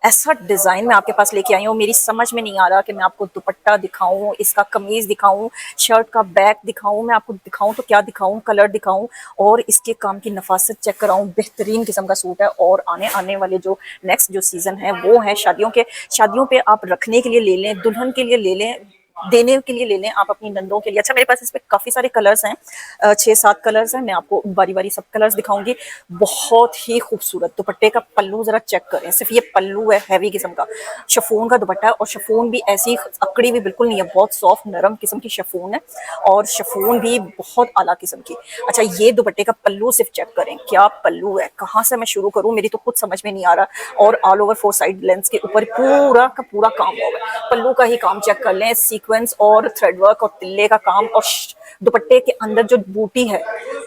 ऐसा डिज़ाइन मैं आपके पास लेके आई हूँ। मेरी समझ में नहीं आ रहा कि मैं आपको दुपट्टा दिखाऊं, इसका कमीज़ दिखाऊं, शर्ट का बैक दिखाऊं, मैं आपको दिखाऊं तो क्या दिखाऊं, कलर दिखाऊं और इसके काम की नफासत चेक कराऊं। बेहतरीन किस्म का सूट है और आने आने वाले जो नेक्स्ट जो सीज़न है वो है शादियों पे आप रखने के लिए ले लें, दुल्हन के लिए ले लें, देने के लिए ले लें आप अपनी नंदों के लिए। अच्छा, मेरे पास इस पे काफ़ी सारे कलर्स हैं, 6-7 कलर्स हैं। मैं आपको बारी बारी सब कलर्स दिखाऊंगी। बहुत ही खूबसूरत दुपट्टे का पल्लू जरा चेक करें। सिर्फ ये पल्लू है हैवी किस्म का, शिफॉन का दुपट्टा है और शिफॉन भी ऐसी अकड़ी भी बिल्कुल नहीं है, बहुत सॉफ्ट नरम किस्म की शिफॉन है और शिफॉन भी बहुत आला किस्म की। अच्छा, ये दुपट्टे का पल्लू सिर्फ चेक करें, क्या पल्लू है। कहाँ से मैं शुरू करूँ, मेरी तो खुद समझ में नहीं आ रहा। और ऑल ओवर 4 साइड लेंस के ऊपर पूरा का पूरा काम होगा। पल्लू का ही काम चेक कर लें, सीक्वेंस और थ्रेड वर्क और तिल्ले का काम। और दुपट्टे के अंदर जो बूटी है,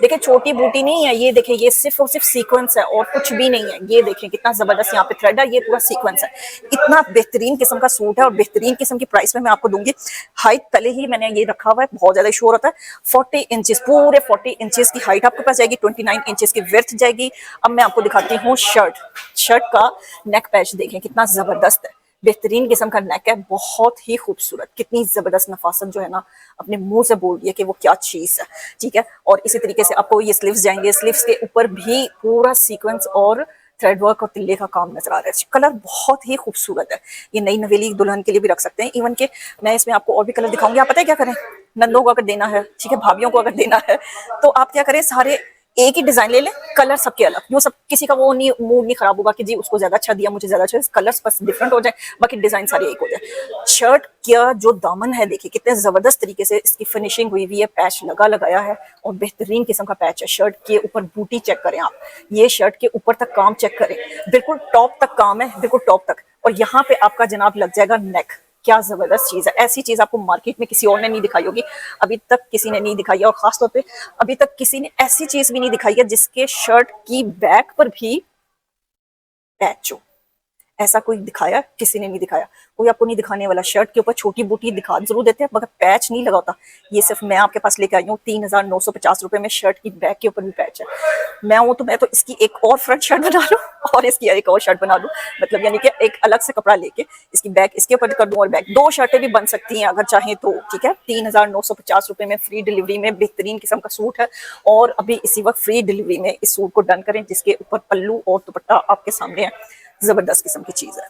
देखिए छोटी बूटी नहीं है ये, देखिए ये सिर्फ और सिर्फ सीक्वेंस है और कुछ भी नहीं है। ये देखिए कितना जबरदस्त यहाँ पे थ्रेड है, ये पूरा सीक्वेंस है। इतना बेहतरीन किस्म का सूट है और बेहतरीन किस्म की प्राइस में मैं आपको दूंगी। हाइट पहले ही मैंने ये रखा हुआ है, बहुत ज्यादा इशू हो रहा था। 40 इंचेस, पूरे 40 इंचेस की हाइट आपके पास जाएगी, 29 इंचेस की विड्थ जाएगी। अब मैं आपको दिखाती हूँ शर्ट का नेक पैच देखें कितना जबरदस्त है। बेहतरीन किस्म का नेक है, बहुत ही खूबसूरत, कितनी जबरदस्त नफासत जो है ना अपने मुंह से बोल दिया कि वो क्या चीज है। ठीक है, और इसी तरीके से आपको ये स्लीव्स जाएंगे, स्लीव्स के ऊपर भी पूरा सीक्वेंस और थ्रेड वर्क और तिल्ले का काम नजर आ रहा है। कलर बहुत ही खूबसूरत है, ये नई नवेली दुल्हन के लिए भी रख सकते हैं। इवन के मैं इसमें आपको और भी कलर दिखाऊंगी। आप पता है क्या करें, नंदों को अगर देना है, ठीक है, भाभीियों को अगर देना है, तो आप क्या करें, सारे एक ही डिजाइन ले लें, कलर सबके अलग। यूँ सब किसी का वो नहीं, मूड नहीं खराब होगा कि जी उसको ज्यादा अच्छा दिया, मुझे ज्यादा अच्छा, कलर्स बस डिफरेंट हो जाए, बाकी डिजाइन सारे एक हो जाए। शर्ट का जो दामन है देखिए कितने जबरदस्त तरीके से इसकी फिनिशिंग हुई हुई है, पैच लगाया है और बेहतरीन किस्म का पैच है। शर्ट के ऊपर बूटी चेक करें आप, ये शर्ट के ऊपर तक काम चेक करें, बिल्कुल टॉप तक काम है, बिल्कुल टॉप तक। और यहाँ पे आपका जनाब लग जाएगा नेक। क्या जबरदस्त चीज है, ऐसी चीज आपको मार्केट में किसी और ने नहीं दिखाई होगी, अभी तक किसी ने नहीं दिखाई है। और खासतौर पे अभी तक किसी ने ऐसी चीज भी नहीं दिखाई है जिसके शर्ट की बैक पर भी पैच हो। ऐसा कोई दिखाया, किसी ने नहीं दिखाया, कोई आपको नहीं दिखाने वाला। शर्ट के ऊपर छोटी बूटी दिखा जरूर देते हैं मगर पैच नहीं लगा होता। ये सिर्फ मैं आपके पास लेके आई हूँ 3950 रुपए में, शर्ट की बैक के ऊपर भी पैच है। मैं तो इसकी एक और फ्रंट शर्ट बना लूँ और इसकी एक और शर्ट बना लूँ, मतलब यानी कि एक अलग से कपड़ा लेके इसकी बैक इसके ऊपर कर दूँ और बैक, 2 शर्टें भी बन सकती हैं अगर चाहें तो। ठीक है, 3950 रुपए में फ्री डिलीवरी में बेहतरीन किस्म का सूट है। और अभी इसी वक्त फ्री डिलीवरी में इस सूट को डन करें जिसके ऊपर पल्लू और दुपट्टा आपके सामने है। जबरदस्त किस्म की चीज है।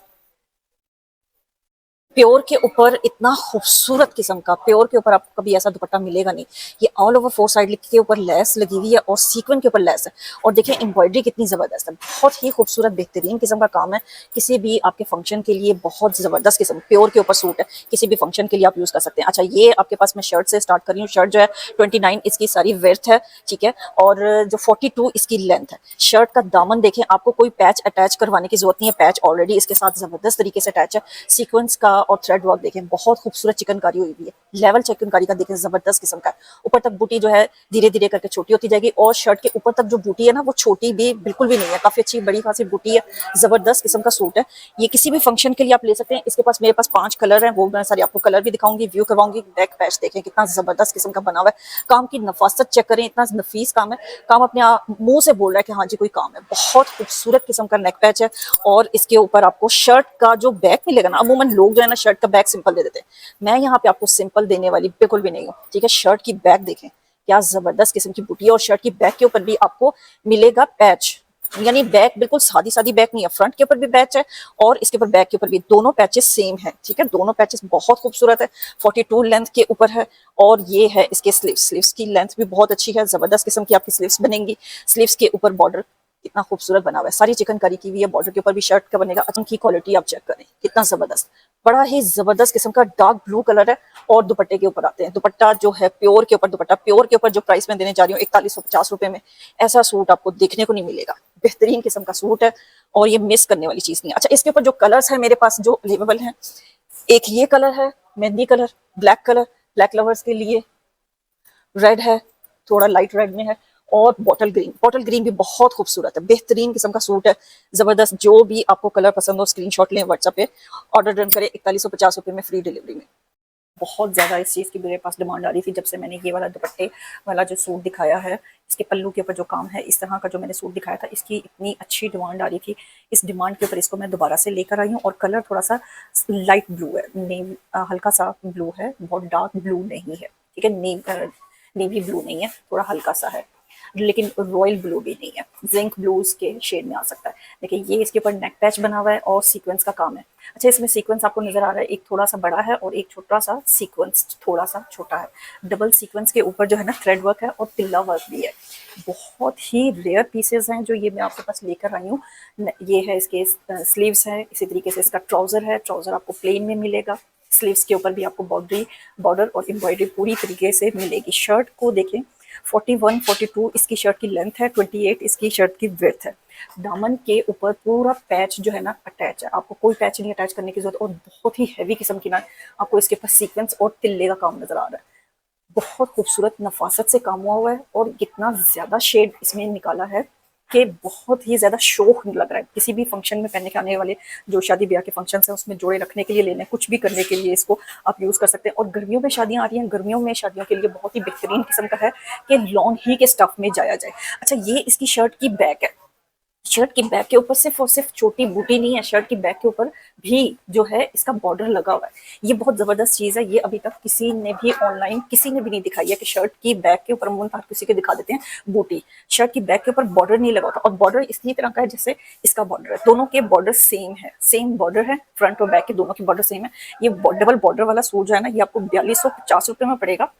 प्योर के ऊपर इतना खूबसूरत किस्म का, प्योर के ऊपर आपको कभी ऐसा दुपट्टा मिलेगा नहीं। ये ऑल ओवर 4 साइड के ऊपर लेस लगी हुई है और सीक्वेंस के ऊपर लेस है। और देखिए एम्ब्रॉयडरी कितनी जबरदस्त है, बहुत ही खूबसूरत बेहतरीन किस्म का काम है। किसी भी आपके फंक्शन के लिए बहुत जबरदस्त किस्म, प्योर के ऊपर सूट है, किसी भी फंक्शन के लिए आप यूज कर सकते हैं। अच्छा, ये आपके पास मैं शर्ट से स्टार्ट कर रही हूँ। शर्ट जो है 29 इसकी सारी विड्थ है, ठीक है, और जो 42 इसकी लेंथ है। शर्ट का दामन देखें, आपको कोई पैच अटैच करवाने की जरूरत नहीं है, पैच ऑलरेडी इसके साथ जबरदस्त तरीके से अटैच है। सीक्वेंस का और थ्रेड वर्क देखें, बहुत खूबसूरत चिकनकारी हुई है, लेवल चिकनकारी का देखें, जबरदस्त किस्म का। ऊपर तक बूटी जो है धीरे धीरे करके छोटी होती जाएगी और शर्ट के ऊपर तक जो बूटी है ना वो छोटी भी बिल्कुल भी नहीं है, काफी अच्छी बड़ी खासी बूटी है। जबरदस्त किस्म का सूट है, ये किसी भी फंक्शन के लिए आप ले सकते हैं। इसके पास मेरे पास 5 कलर हैं, वो मैं सारे आपको कलर भी दिखाऊंगी, व्यू करवाऊंगी। बैक पैच देखें कितना जबरदस्त किस्म का बना हुआ है, काम की नफासत चेक करें, इतना नफीस काम है। काम अपने मुंह से बोल रहा है कि हाँ जी कोई काम है। बहुत खूबसूरत किस्म का नेक पैच है और इसके ऊपर आपको शर्ट का जो बैक मिलेगा ना, अमूमन लोग जो है ना शर्ट का बैक सिंपल दे देते हैं, मैं यहाँ पे आपको सिंपल देने वाली बिल्कुल भी नहीं हूँ। ठीक है, शर्ट की बैक देखें क्या जबरदस्त किस्म की बूटी है और शर्ट की बैक के ऊपर भी आपको मिलेगा पैच, यानी बैक बिल्कुल सादी सादी बैक नहीं है, फ्रंट के ऊपर भी पैच है और इसके ऊपर बैक के ऊपर भी, दोनों पैचेस सेम है। ठीक है, दोनों पैचेस बहुत खूबसूरत है, 42 लेंथ के ऊपर है। और ये है इसके स्लीव्स की लेंथ भी बहुत अच्छी है, जबरदस्त किस्म की आपकी स्लीव्स बनेंगी। स्लीव्स के ऊपर बॉर्डर कितना खूबसूरत बना हुआ है, सारी चिकनकारी की हुई है, बॉर्डर के ऊपर भी शर्ट का बनेगा। अच्छा, की क्वालिटी आप चेक करें कितना जबरदस्त, बड़ा ही जबरदस्त किस्म का डार्क ब्लू कलर है। और दुपट्टे के ऊपर आते हैं, दुपट्टा जो है प्योर के ऊपर, दुपट्टा प्योर के ऊपर जो प्राइस में देने जा रही हूँ 4150 रुपए में, ऐसा सूट आपको देखने को नहीं मिलेगा। बेहतरीन किस्म का सूट है और ये मिस करने वाली चीज नहीं है। अच्छा, इसके ऊपर जो कलर्स है मेरे पास जो अवेलेबल हैं, एक ये कलर है mehndi colour, black colour, black lovers के लिए, रेड है, थोड़ा लाइट रेड में है, और बॉटल ग्रीन भी बहुत खूबसूरत है, बेहतरीन किस्म का सूट है, जबरदस्त। जो भी आपको कलर पसंद हो स्क्रीनशॉट लें, व्हाट्सएप पे ऑर्डर डन करें 4150 रुपए में फ्री डिलीवरी में। बहुत ज़्यादा इस चीज़ की मेरे पास डिमांड आ रही थी जब से मैंने ये वाला दुपट्टे वाला जो सूट दिखाया है, इसके पल्लू के ऊपर जो काम है, इस तरह का जो मैंने सूट दिखाया था, इसकी इतनी अच्छी डिमांड आ रही थी। इस डिमांड के ऊपर इसको मैं दोबारा से लेकर आई हूँ और कलर थोड़ा सा लाइट ब्लू है, हल्का सा ब्लू है, बहुत डार्क ब्लू नहीं है, ठीक है। नेवी ब्लू नहीं है, थोड़ा हल्का सा है, लेकिन रॉयल ब्लू भी नहीं है, जिंक ब्लूज के शेड में आ सकता है। देखिए ये इसके ऊपर नेक पैच बना हुआ है और सीक्वेंस का काम है। अच्छा, इसमें सीक्वेंस आपको नजर आ रहा है, एक थोड़ा सा बड़ा है और एक छोटा सा सीक्वेंस थोड़ा सा छोटा है। डबल सीक्वेंस के ऊपर जो है ना थ्रेड वर्क है और तिल्ला वर्क भी है। बहुत ही रेयर पीसेस हैं जो ये मैं आपके पास लेकर आई हूँ। ये है इसके स्लीव्स है, इसी तरीके से इसका ट्राउजर है, ट्राउजर आपको प्लेन में मिलेगा। स्लीव्स के ऊपर भी आपको बॉर्डर और एम्ब्रॉयडरी पूरी तरीके से मिलेगी। शर्ट को देखें, 41 42 इसकी शर्ट की लेंथ है, 28 इसकी शर्ट की विड्थ है। दामन के ऊपर पूरा पैच जो है ना अटैच है, आपको कोई पैच नहीं अटैच करने की जरूरत, और बहुत ही हैवी किस्म की ना आपको इसके ऊपर सीक्वेंस और तिल्ले का काम नजर आ रहा है। बहुत खूबसूरत नफासत से काम हुआ है और कितना ज्यादा शेड इसमें निकाला है कि बहुत ही ज्यादा शौक लग रहा है। किसी भी फंक्शन में पहनने के आने वाले जो शादी ब्याह के फंक्शन है उसमें जोड़े रखने के लिए लेने, कुछ भी करने के लिए इसको आप यूज कर सकते हैं। और गर्मियों में शादियां आ रही हैं, गर्मियों में शादियों के लिए बहुत ही बेहतरीन किस्म का है कि लॉन ही के स्टफ में जाया जाए। अच्छा, ये इसकी शर्ट की बैक है। शर्ट की बैक के ऊपर सिर्फ और सिर्फ छोटी बूटी नहीं है, शर्ट की बैक के ऊपर भी जो है इसका बॉर्डर लगा हुआ है। ये बहुत जबरदस्त चीज है, ये अभी तक किसी ने भी ऑनलाइन किसी ने भी नहीं दिखाई है कि शर्ट की बैक के ऊपर, अमूमन किसी के दिखा देते हैं बूटी, शर्ट की बैक के ऊपर बॉर्डर नहीं लगा होता। और बॉर्डर इसी तरह का है जैसे इसका बॉर्डर है, दोनों के बॉर्डर सेम है, सेम बॉर्डर है, फ्रंट और बैक के दोनों के बॉर्डर सेम है। ये डबल बॉर्डर वाला सूट जो है ना, ये आपको 4250 रुपए में पड़ेगा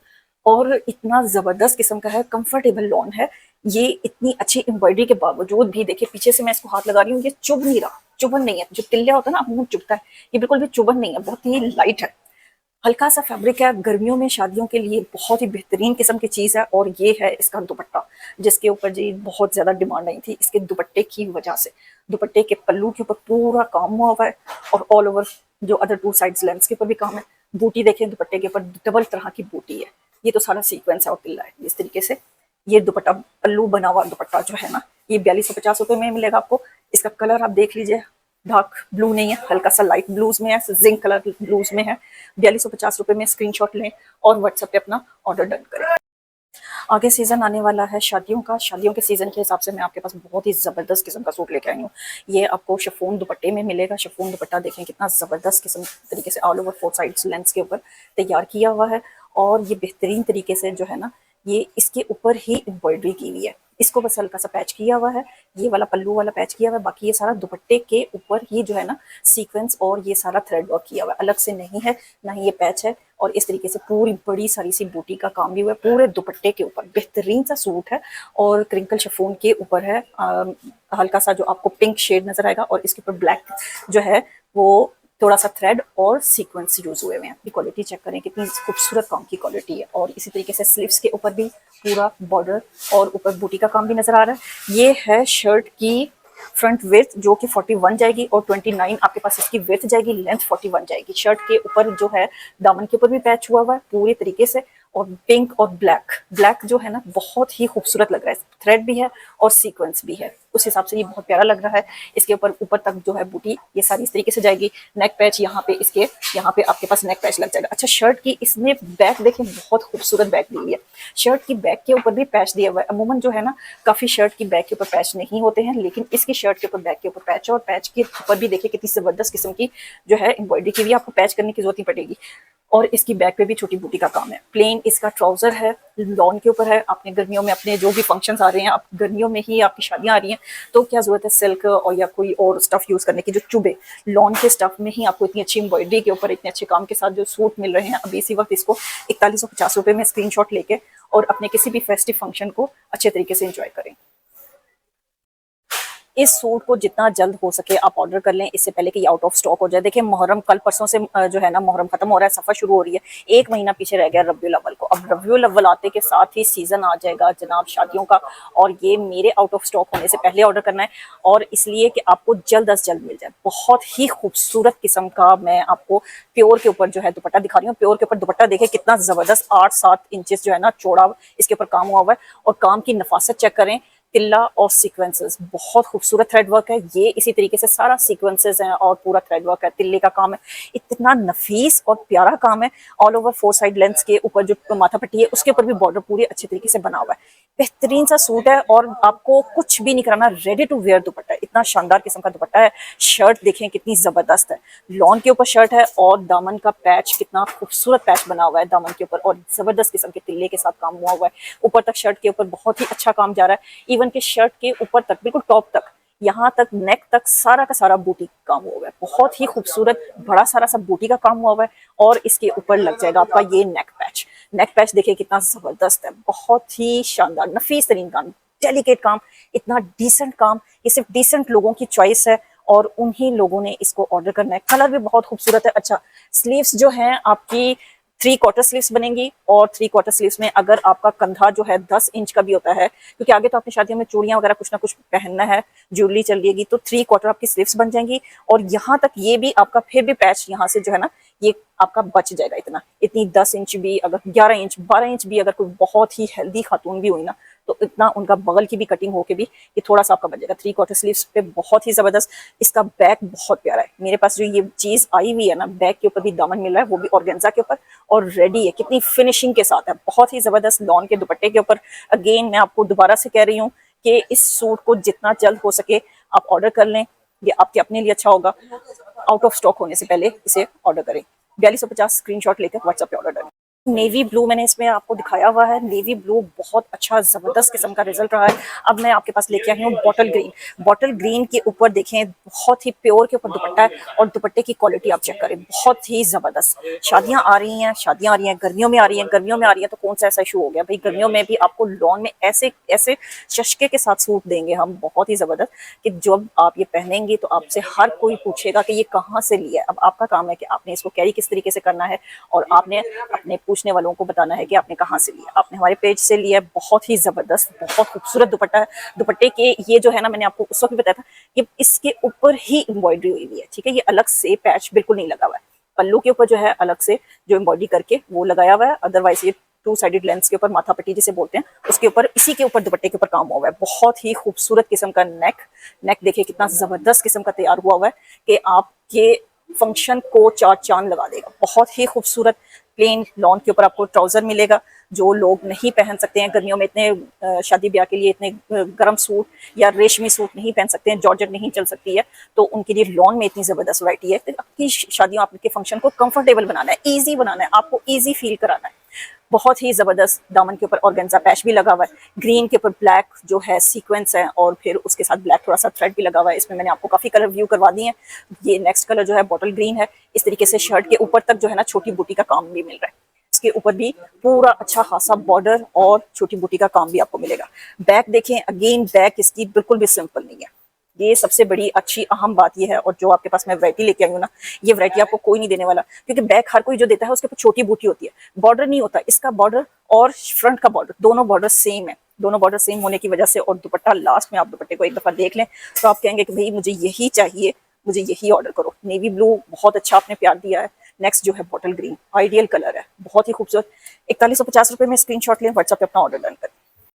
और इतना जबरदस्त किस्म का है, कंफर्टेबल लॉन है। ये इतनी अच्छी एम्ब्रॉयडरी के बावजूद भी देखिए, पीछे से मैं इसको हाथ लगा रही हूँ, ये चुभ नहीं रहा, चुभन नहीं है। जो तिल्ला होता है ना मुंह चुभता है, ये बिल्कुल भी चुभन नहीं है, बहुत ही लाइट है, हल्का सा फैब्रिक है। गर्मियों में शादियों के लिए बहुत ही बेहतरीन किस्म की चीज है। और ये है इसका दुपट्टा, जिसके ऊपर जी बहुत ज्यादा डिमांड आई थी इसके दुपट्टे की वजह से। दुपट्टे के पल्लू के ऊपर पूरा काम हुआ है और ऑल ओवर जो अदर टू साइड्स लेंथ के ऊपर भी काम है। बूटी देखें, दुपट्टे के ऊपर डबल तरह की बूटी है, ये तो सारा सीक्वेंस है और तिल्ला है। इस तरीके से ये दुपट्टा, पल्लू बना हुआ दुपट्टा जो है ना, ये 4250 में मिलेगा आपको। इसका कलर आप देख लीजिए, डार्क ब्लू नहीं है, हल्का सा लाइट ब्लूज में है, जिंक कलर ब्लूज में है। 4250 में स्क्रीनशॉट लें और व्हाट्सएप पे अपना ऑर्डर डन करें। आगे सीजन आने वाला है शादियों का, शादियों के सीजन के हिसाब से मैं आपके पास बहुत ही जबरदस्त किस्म का सूट लेके आई हूँ। ये आपको शिफॉन दुपट्टे में मिलेगा। शिफॉन दुपट्टा देखें कितना जबरदस्त किस्म तरीके से ऑल ओवर 4 साइड्स लेंथ के ऊपर तैयार किया हुआ है। और ये बेहतरीन तरीके से जो है ना, ये इसके ऊपर ही एम्ब्रॉयडरी की हुई है, इसको बस हल्का सा पैच किया हुआ है, ये वाला पल्लू वाला पैच किया हुआ है, बाकी ये सारा दुपट्टे के ऊपर ही जो है ना सीक्वेंस और ये सारा थ्रेड वर्क किया हुआ है, अलग से नहीं है, ना ही ये पैच है। और इस तरीके से पूरी बड़ी सारी सी बूटी का काम भी हुआ है पूरे दुपट्टे के ऊपर। बेहतरीन सा सूट है और क्रिंकल शिफॉन के ऊपर है, हल्का सा जो आपको पिंक शेड नजर आएगा और इसके ऊपर ब्लैक जो है वो थोड़ा सा थ्रेड और सीक्वेंस यूज हुए हुए हैं। ये क्वालिटी चेक करें कितनी खूबसूरत काम की क्वालिटी है। और इसी तरीके से स्लीव्स के ऊपर भी पूरा बॉर्डर और ऊपर बूटी का काम भी नजर आ रहा है। ये है शर्ट की फ्रंट विड्थ जो कि 41 जाएगी और 29 आपके पास इसकी विड्थ जाएगी, लेंथ 41 जाएगी। शर्ट के ऊपर जो है दामन के ऊपर भी पैच हुआ हुआ है पूरी तरीके से, और पिंक और ब्लैक जो है ना बहुत ही खूबसूरत लग रहा है, थ्रेड भी है और सीक्वेंस भी है, उस हिसाब से ये बहुत प्यारा लग रहा है। इसके ऊपर तक जो है बूटी ये सारी इस तरीके से जाएगी। नेक पैच यहाँ पे, इसके यहाँ पे आपके पास नेक पैच लग जाएगा। अच्छा, शर्ट की इसमें बैक देखें, बहुत खूबसूरत बैक दी हुई है। शर्ट की बैक के ऊपर भी पैच दिया हुआ है। अमूमन जो है ना काफी शर्ट की बैक के ऊपर पैच नहीं होते हैं, लेकिन इसकी शर्ट के ऊपर बैक के ऊपर पैच है। और पैच के ऊपर भी देखिए कितनी जबरदस्त किस्म की जो है एम्ब्रॉयडरी की भी, आपको पैच करने की जरूरत नहीं पड़ेगी। और इसकी बैक पे भी छोटी बूटी का काम है। प्लेन इसका ट्राउजर है, लॉन के ऊपर है। आपने गर्मियों में अपने जो भी फंक्शंस आ रहे हैं, आप गर्मियों में ही आपकी शादियां आ रही हैं, तो क्या जरूरत है सिल्क और या कोई और स्टफ यूज करने की जो चुभे। लॉन के स्टफ में ही आपको इतनी अच्छी एम्ब्रॉयडरी के ऊपर इतने अच्छे काम के साथ जो सूट मिल रहे हैं, अभी इसी वक्त इसको 4150 में स्क्रीनशॉट लेके और अपने किसी भी फेस्टिव फंक्शन को अच्छे तरीके से एंजॉय करें। इस सूट को जितना जल्द हो सके आप ऑर्डर कर लें, इससे पहले कि ये आउट ऑफ स्टॉक हो जाए। देखिए मुहर्रम कल परसों से जो है ना मुहर्रम खत्म हो रहा है, सफर शुरू हो रही है, 1 महीना पीछे रह गया रबियुल अव्वल को। अब रबियुल अव्वल आते के साथ ही सीजन आ जाएगा जनाब शादियों का, और ये मेरे आउट ऑफ स्टॉक होने से पहले ऑर्डर करना है, और इसलिए कि आपको जल्द अज जल्द मिल जाए। बहुत ही खूबसूरत किस्म का मैं आपको प्योर के ऊपर जो है दुपट्टा दिखा रही हूँ। प्योर के ऊपर दुपट्टा देखे कितना जबरदस्त 8-7 इंचेस जो है ना चौड़ा इसके ऊपर काम हुआ हुआ है, और काम की नफासत चेक करें तिल्ला और सीक्वेंसेस, बहुत खूबसूरत थ्रेड वर्क है ये। इसी तरीके से सारा सीक्वेंसेस हैं और पूरा थ्रेड वर्क है, तिल्ले का काम है। इतना नफीस और प्यारा काम है। ऑल ओवर 4 साइड लेंथ के ऊपर जो माथा पट्टी है उसके ऊपर भी बॉर्डर पूरी अच्छे तरीके से बना हुआ है। बेहतरीन सा सूट है और आपको कुछ भी नहीं कराना, रेडी टू वेयर दुपट्टा है। इतना शानदार किस्म का दुपट्टा है। शर्ट देखें कितनी जबरदस्त है, लॉन के ऊपर शर्ट है और दामन का पैच, कितना खूबसूरत पैच बना हुआ है दामन के ऊपर और जबरदस्त किस्म के तिल्ले के साथ काम हुआ हुआ है। ऊपर तक शर्ट के ऊपर बहुत ही अच्छा काम जा रहा है। इवन के शर्ट के ऊपर तक बिल्कुल टॉप तक, यहाँ तक नेक तक सारा का सारा बूटी काम हुआ हुआ है। बहुत ही खूबसूरत बड़ा सारा सा बूटी का काम हुआ हुआ है। और इसके ऊपर लग जाएगा आपका ये नेक पैच। नेक पैच देखिए कितना जबरदस्त है, बहुत ही शानदार नफीस तरीन काम, डेलिकेट काम, इतना डिसेंट काम। ये सिर्फ डिसेंट लोगों की चॉइस है और उन्हीं लोगों ने इसको ऑर्डर करना है। कलर भी बहुत खूबसूरत है। अच्छा, स्लीव्स जो हैं आपकी 3/4 स्लीव्स बनेंगी और 3/4 स्लीव्स में अगर आपका कंधा जो है 10 इंच का भी होता है, क्योंकि आगे तो आपने शादियों में चूड़ियां वगैरह कुछ ना कुछ पहनना है, ज्वेलरी चलिएगी, तो 3/4 आपकी स्लीव्स बन जाएंगी। और यहाँ तक ये भी आपका फिर भी पैच यहाँ से जो है ना ये आपका बच जाएगा। इतनी 10 इंच भी, अगर 11 इंच 12 इंच भी अगर कोई बहुत ही हेल्दी खातून भी हुई ना, तो इतना उनका बगल की भी कटिंग होके भी ये थोड़ा सा आपका बच जाएगा। 3/4 स्लीव्स पे बहुत ही जबरदस्त। इसका बैक बहुत प्यारा है। मेरे पास जो ये चीज आई हुई है ना, बैक के ऊपर भी दामन मिल रहा है, वो भी ऑर्गेन्जा के ऊपर और रेडी है। कितनी फिनिशिंग के साथ है, बहुत ही जबरदस्त लॉन के दुपट्टे के ऊपर। अगेन मैं आपको दोबारा से कह रही हूँ कि इस सूट को जितना जल्द हो सके आप ऑर्डर कर लें, ये आपके अपने लिए अच्छा होगा। आउट ऑफ स्टॉक होने से पहले इसे ऑर्डर करें। 4250 स्क्रीनशॉट लेकर व्हाट्सएप पे ऑर्डर करें। नेवी ब्लू मैंने इसमें आपको दिखाया हुआ है। नेवी ब्लू बहुत अच्छा जबरदस्त किस्म का रिजल्ट रहा है। अब मैं आपके पास लेके आई हूँ बॉटल ग्रीन। बॉटल ग्रीन के ऊपर देखें, बहुत ही प्योर के ऊपर दुपट्टा है और दुपट्टे की क्वालिटी आप चेक करें, बहुत ही जबरदस्त। शादियां आ रही हैं, शादियां आ रही हैं, गर्मियों में आ रही हैं, गर्मियों में आ रही है तो कौन सा ऐसा इशू हो गया भाई, गर्मियों में भी आपको लॉन में ऐसे ऐसे चश्के के साथ सूट देंगे हम, बहुत ही जबरदस्त, कि जब आप ये पहनेंगे तो आपसे हर कोई पूछेगा कि ये कहाँ से लिया है। अब आपका काम है कि आपने इसको कैरी किस तरीके से करना है और आपने अपने पूछने वालों को बताना है कि आपने कहाँ से लिया। आपने हमारे पेज से लिया है। बहुत ही जबरदस्त, बहुत खूबसूरत दुपट्टा है। दुपट्टे के ये जो है ना, मैंने आपको उस वक्त भी बताया था कि इसके ऊपर ही एम्ब्रॉयडरी हुई हुई है, ठीक है। ये अलग से पैच बिल्कुल नहीं लगा हुआ है। पल्लू के ऊपर जो है अलग से जो एम्ब्रॉयडरी करके वो लगाया हुआ है, अदरवाइज ये 2 साइडेड लेंस के ऊपर माथा पट्टी जिसे बोलते हैं उसके ऊपर, इसी के ऊपर दुपट्टे के ऊपर काम हुआ है। बहुत ही खूबसूरत किस्म का नेक देखिए कितना जबरदस्त किस्म का तैयार हुआ है कि आपके फंक्शन को 4 चांद लगा देगा। बहुत ही खूबसूरत प्लेन लॉन के ऊपर आपको ट्राउजर मिलेगा। जो लोग नहीं पहन सकते हैं गर्मियों में, इतने शादी ब्याह के लिए इतने गर्म सूट या रेशमी सूट नहीं पहन सकते हैं, जॉर्जेट नहीं चल सकती है, तो उनके लिए लॉन में इतनी जबरदस्त वैरायटी है। आपकी शादियों, आपके फंक्शन को कंफर्टेबल बनाना है, ईजी बनाना है, आपको ईजी फील कराना है। बहुत ही जबरदस्त दामन के ऊपर ऑर्गेन्जा पैच भी लगा हुआ है। ग्रीन के ऊपर ब्लैक जो है सीक्वेंस है और फिर उसके साथ ब्लैक थोड़ा सा थ्रेड भी लगा हुआ है। इसमें मैंने आपको काफी कलर व्यू करवा दिए हैं। ये नेक्स्ट कलर जो है बॉटल ग्रीन है। इस तरीके से शर्ट के ऊपर तक जो है ना छोटी बूटी का काम भी मिल रहा है। इसके ऊपर भी पूरा अच्छा खासा बॉर्डर और छोटी बूटी का काम भी आपको मिलेगा। बैक देखें, अगेन बैक इसकी बिल्कुल भी सिंपल नहीं है। ये सबसे बड़ी अच्छी अहम बात ये है। और जो आपके पास मैं वैरायटी लेके आई हूँ ना, ये वैरायटी आपको कोई नहीं देने वाला, क्योंकि बैक हर कोई जो देता है उसके ऊपर छोटी बूटी होती है, बॉर्डर नहीं होता। इसका बॉर्डर और फ्रंट का बॉर्डर दोनों बॉर्डर सेम है। दोनों बॉर्डर सेम होने की वजह से, और दुपट्टा लास्ट में आप दुपट्टे को एक दफा देख लें तो आप कहेंगे कि भाई मुझे यही चाहिए, मुझे यही ऑर्डर करो। नेवी ब्लू बहुत अच्छा आपने प्यार दिया है। नेक्स्ट जो है बॉटल ग्रीन, आइडियल कलर है, बहुत ही खूबसूरत। 4150 रुपए में स्क्रीनशॉट लें, व्हाट्सएप पे अपना ऑर्डर डन करें।